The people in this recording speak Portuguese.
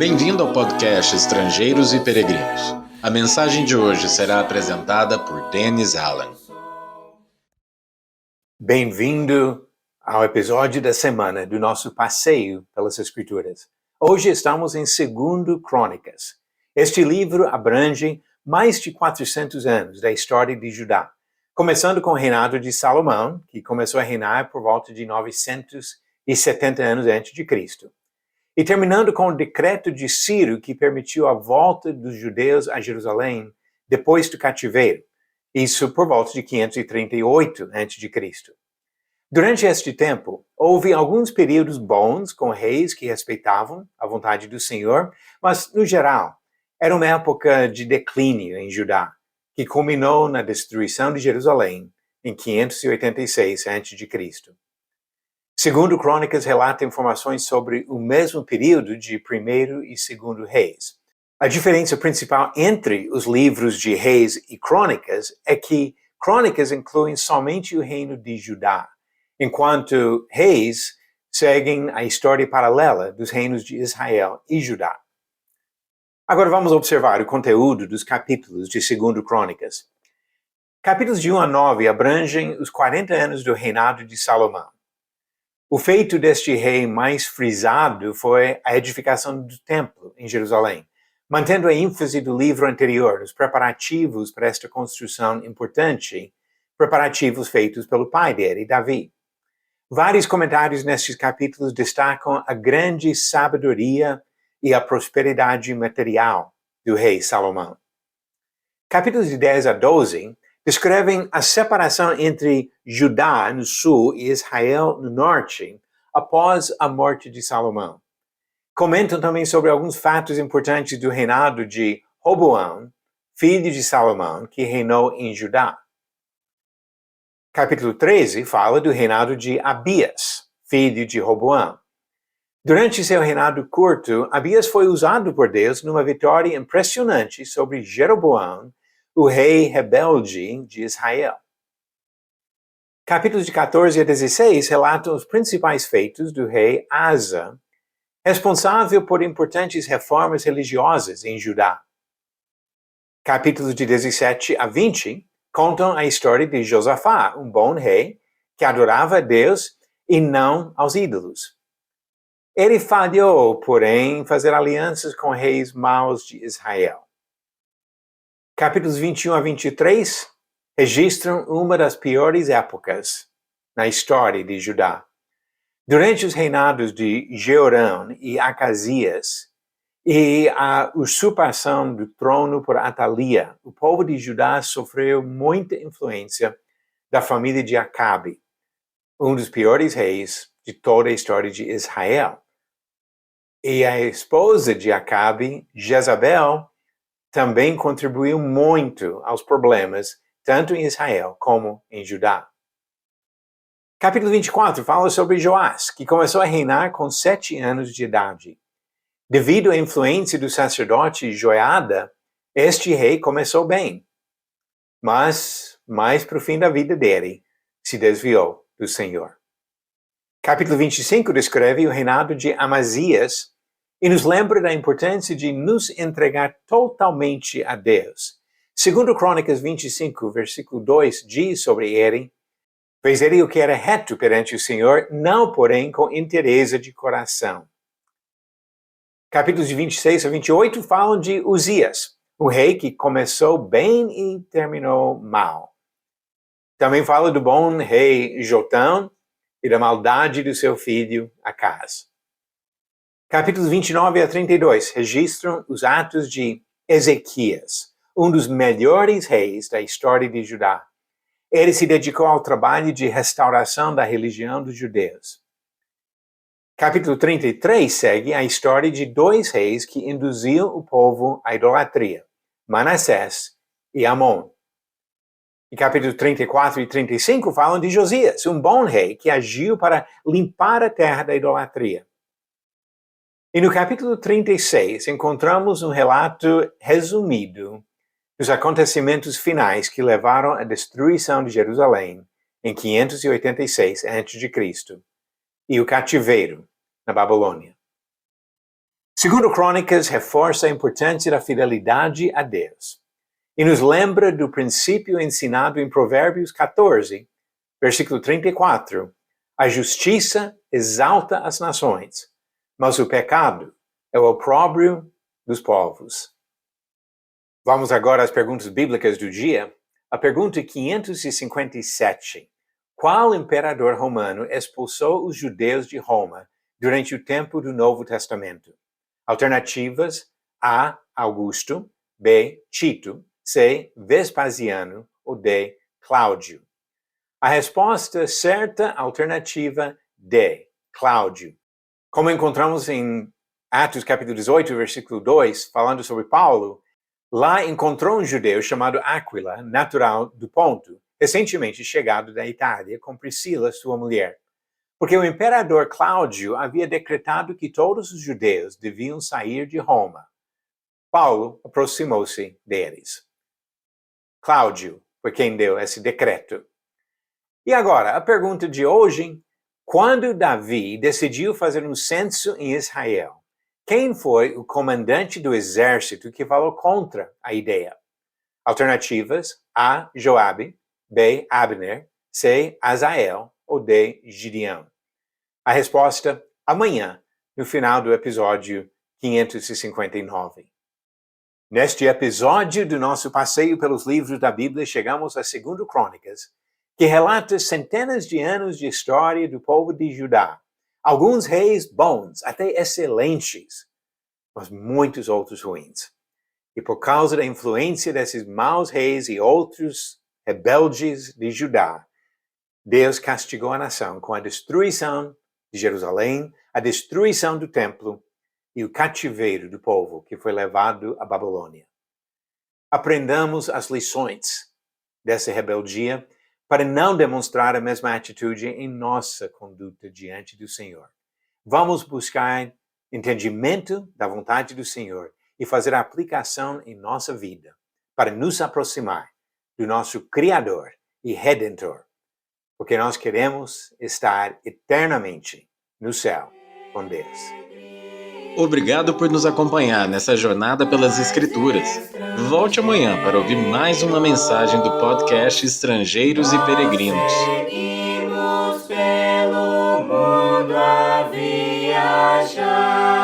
Bem-vindo ao podcast Estrangeiros e Peregrinos. A mensagem de hoje será apresentada por Dennis Allen. Bem-vindo ao episódio da semana do nosso passeio pelas Escrituras. Hoje estamos em 2 Crônicas. Este livro abrange mais de 400 anos da história de Judá, começando com o reinado de Salomão, que começou a reinar por volta de 970 anos antes de Cristo, e terminando com o decreto de Ciro, que permitiu a volta dos judeus a Jerusalém depois do cativeiro, isso por volta de 538 a.C. Durante este tempo, houve alguns períodos bons com reis que respeitavam a vontade do Senhor, mas, no geral, era uma época de declínio em Judá, que culminou na destruição de Jerusalém em 586 a.C. Segundo Crônicas relata informações sobre o mesmo período de primeiro e segundo reis. A diferença principal entre os livros de Reis e Crônicas é que Crônicas incluem somente o reino de Judá, enquanto Reis seguem a história paralela dos reinos de Israel e Judá. Agora vamos observar o conteúdo dos capítulos de 2 Crônicas. Capítulos de 1 a 9 abrangem os 40 anos do reinado de Salomão. O feito deste rei mais frisado foi a edificação do templo em Jerusalém, mantendo a ênfase do livro anterior, os preparativos para esta construção importante, preparativos feitos pelo pai dele, Davi. Vários comentários nestes capítulos destacam a grande sabedoria e a prosperidade material do rei Salomão. Capítulos de 10 a 12 descrevem a separação entre Judá no sul e Israel no norte após a morte de Salomão. Comentam também sobre alguns fatos importantes do reinado de Roboão, filho de Salomão, que reinou em Judá. Capítulo 13 fala do reinado de Abias, filho de Roboão. Durante seu reinado curto, Abias foi usado por Deus numa vitória impressionante sobre Jeroboão, o rei rebelde de Israel. Capítulos de 14 a 16 relatam os principais feitos do rei Asa, responsável por importantes reformas religiosas em Judá. Capítulos de 17 a 20 contam a história de Josafá, um bom rei que adorava a Deus e não aos ídolos. Ele falhou, porém, em fazer alianças com reis maus de Israel. Capítulos 21 a 23 registram uma das piores épocas na história de Judá. Durante os reinados de Jeorão e Acasias e a usurpação do trono por Atalia, o povo de Judá sofreu muita influência da família de Acabe, um dos piores reis de toda a história de Israel. E a esposa de Acabe, Jezabel, também contribuiu muito aos problemas, tanto em Israel como em Judá. Capítulo 24 fala sobre Joás, que começou a reinar com 7 anos de idade. Devido à influência do sacerdote Joiada, este rei começou bem, mas mais para o fim da vida dele, se desviou do Senhor. Capítulo 25 descreve o reinado de Amazias, e nos lembra da importância de nos entregar totalmente a Deus. Segundo Crônicas 25, versículo 2, diz sobre ele: fez ele o que era reto perante o Senhor, não porém com interesse de coração. Capítulos de 26 a 28 falam de Uzias, o rei que começou bem e terminou mal. Também fala do bom rei Jotão e da maldade do seu filho Acaz. Capítulos 29 a 32 registram os atos de Ezequias, um dos melhores reis da história de Judá. Ele se dedicou ao trabalho de restauração da religião dos judeus. Capítulo 33 segue a história de 2 reis que induziam o povo à idolatria, Manassés e Amon. E capítulos 34 e 35 falam de Josias, um bom rei que agiu para limpar a terra da idolatria. E no capítulo 36 encontramos um relato resumido dos acontecimentos finais que levaram à destruição de Jerusalém em 586 a.C. e o cativeiro na Babilônia. Segundo Crônicas reforça a importância da fidelidade a Deus e nos lembra do princípio ensinado em Provérbios 14, versículo 34. A justiça exalta as nações, mas o pecado é o opróbrio dos povos. Vamos agora às perguntas bíblicas do dia. A pergunta 557. Qual imperador romano expulsou os judeus de Roma durante o tempo do Novo Testamento? Alternativas: A. Augusto, B. Tito, C. Vespasiano ou D. Cláudio. A resposta certa, alternativa D. Cláudio. Como encontramos em Atos capítulo 18, versículo 2, falando sobre Paulo, lá encontrou um judeu chamado Áquila, natural do Ponto, recentemente chegado da Itália, com Priscila, sua mulher. Porque o imperador Cláudio havia decretado que todos os judeus deviam sair de Roma. Paulo aproximou-se deles. Cláudio foi quem deu esse decreto. E agora, a pergunta de hoje: quando Davi decidiu fazer um censo em Israel, quem foi o comandante do exército que falou contra a ideia? Alternativas: A. Joabe, B. Abner, C. Azael ou D. Gideão. A resposta amanhã, no final do episódio 559. Neste episódio do nosso passeio pelos livros da Bíblia, chegamos a 2 Crônicas, que relata centenas de anos de história do povo de Judá. Alguns reis bons, até excelentes, mas muitos outros ruins. E por causa da influência desses maus reis e outros rebeldes de Judá, Deus castigou a nação com a destruição de Jerusalém, a destruição do templo e o cativeiro do povo que foi levado à Babilônia. Aprendamos as lições dessa rebeldia para não demonstrar a mesma atitude em nossa conduta diante do Senhor. Vamos buscar entendimento da vontade do Senhor e fazer a aplicação em nossa vida para nos aproximar do nosso Criador e Redentor, porque nós queremos estar eternamente no céu com Deus. Obrigado por nos acompanhar nessa jornada pelas Escrituras. Volte amanhã para ouvir mais uma mensagem do podcast Estrangeiros e Peregrinos. Seguimos pelo mundo a viajar.